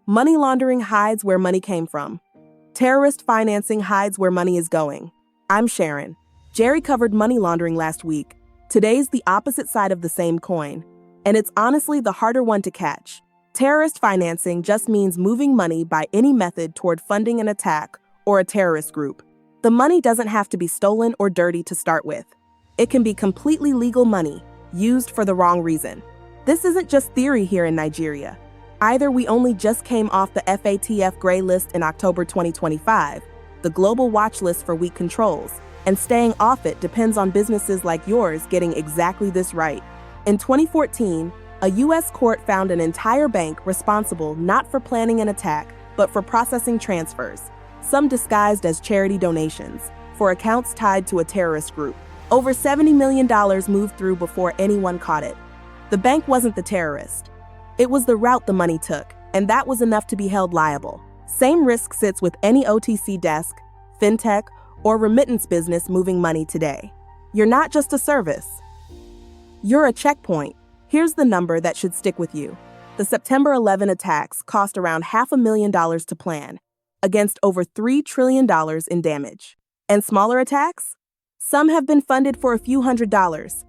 Money laundering hides where money came from. Terrorist financing hides where money is going. I'm Sharon. Jerry covered money laundering last week. Today's the opposite side of the same coin, and it's honestly the harder one to catch. Terrorist financing just means moving money by any method toward funding an attack or a terrorist group. The money doesn't have to be stolen or dirty to start with. It can be completely legal money, used for the wrong reason. This isn't just theory here in Nigeria. Either we only just came off the FATF gray list in October 2025, the global watch list for weak controls, and staying off it depends on businesses like yours getting exactly this right. In 2014, a U.S. court found an entire bank responsible not for planning an attack, but for processing transfers, some disguised as charity donations, for accounts tied to a terrorist group. Over $70 million moved through before anyone caught it. The bank wasn't the terrorist. It was the route the money took, and that was enough to be held liable. Same risk sits with any OTC desk, fintech, or remittance business moving money today. You're not just a service. You're a checkpoint. Here's the number that should stick with you. The September 11 attacks cost around $500,000 to plan, against over $3 trillion in damage. And smaller attacks? Some have been funded for a few $100s.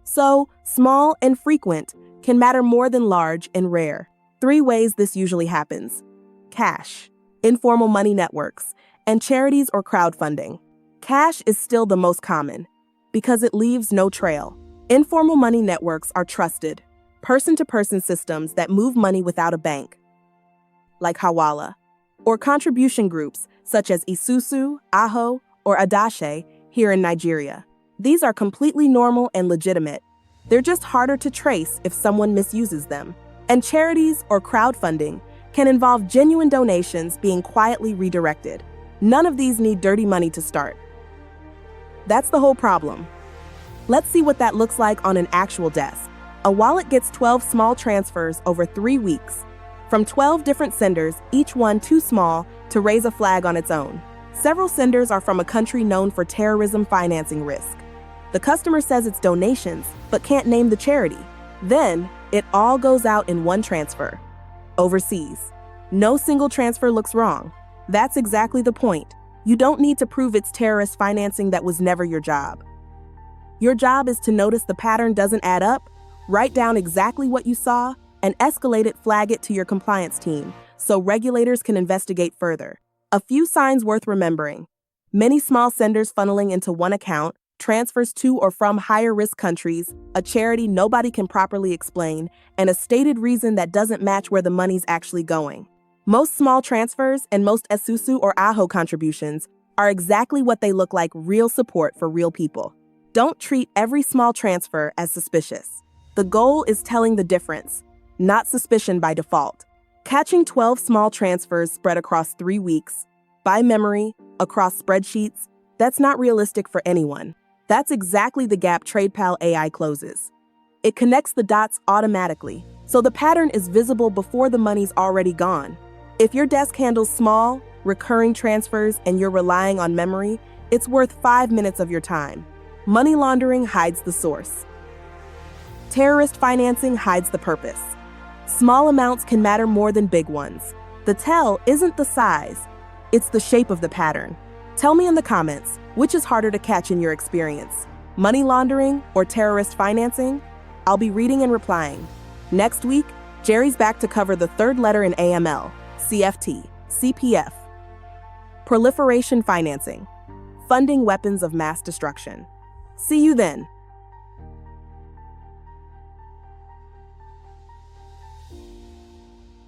So, small and frequent can matter more than large and rare. 3 ways this usually happens: cash, informal money networks, and charities or crowdfunding. Cash is still the most common because it leaves no trail. Informal money networks are trusted, person-to-person systems that move money without a bank, like Hawala, or contribution groups such as Isusu, Aho, or Adache here in Nigeria. These are completely normal and legitimate. They're just harder to trace if someone misuses them. And charities or crowdfunding can involve genuine donations being quietly redirected. None of these need dirty money to start. That's the whole problem. Let's see what that looks like on an actual desk. A wallet gets 12 small transfers over 3 weeks, from 12 different senders, each one too small to raise a flag on its own. Several senders are from a country known for terrorism financing risk. The customer says it's donations, but can't name the charity. Then, it all goes out in one transfer. Overseas. No single transfer looks wrong. That's exactly the point. You don't need to prove it's terrorist financing. That was never your job. Your job is to notice the pattern doesn't add up, write down exactly what you saw, and escalate it, flag it to your compliance team so regulators can investigate further. A few signs worth remembering: many small senders funneling into one account, transfers to or from higher risk countries, a charity nobody can properly explain, and a stated reason that doesn't match where the money's actually going. Most small transfers and most Isusu or Aho contributions are exactly what they look like: real support for real people. Don't treat every small transfer as suspicious. The goal is telling the difference, not suspicion by default. Catching 12 small transfers spread across 3 weeks, by memory, across spreadsheets, that's not realistic for anyone. That's exactly the gap TradePal AI closes. It connects the dots automatically, so the pattern is visible before the money's already gone. If your desk handles small, recurring transfers and you're relying on memory, it's worth 5 minutes of your time. Money laundering hides the source. Terrorist financing hides the purpose. Small amounts can matter more than big ones. The tell isn't the size, it's the shape of the pattern. Tell me in the comments, which is harder to catch in your experience? Money laundering or terrorist financing? I'll be reading and replying. Next week, Jerry's back to cover the 3rd letter in AML, CFT, CPF. Proliferation financing, funding weapons of mass destruction. See you then.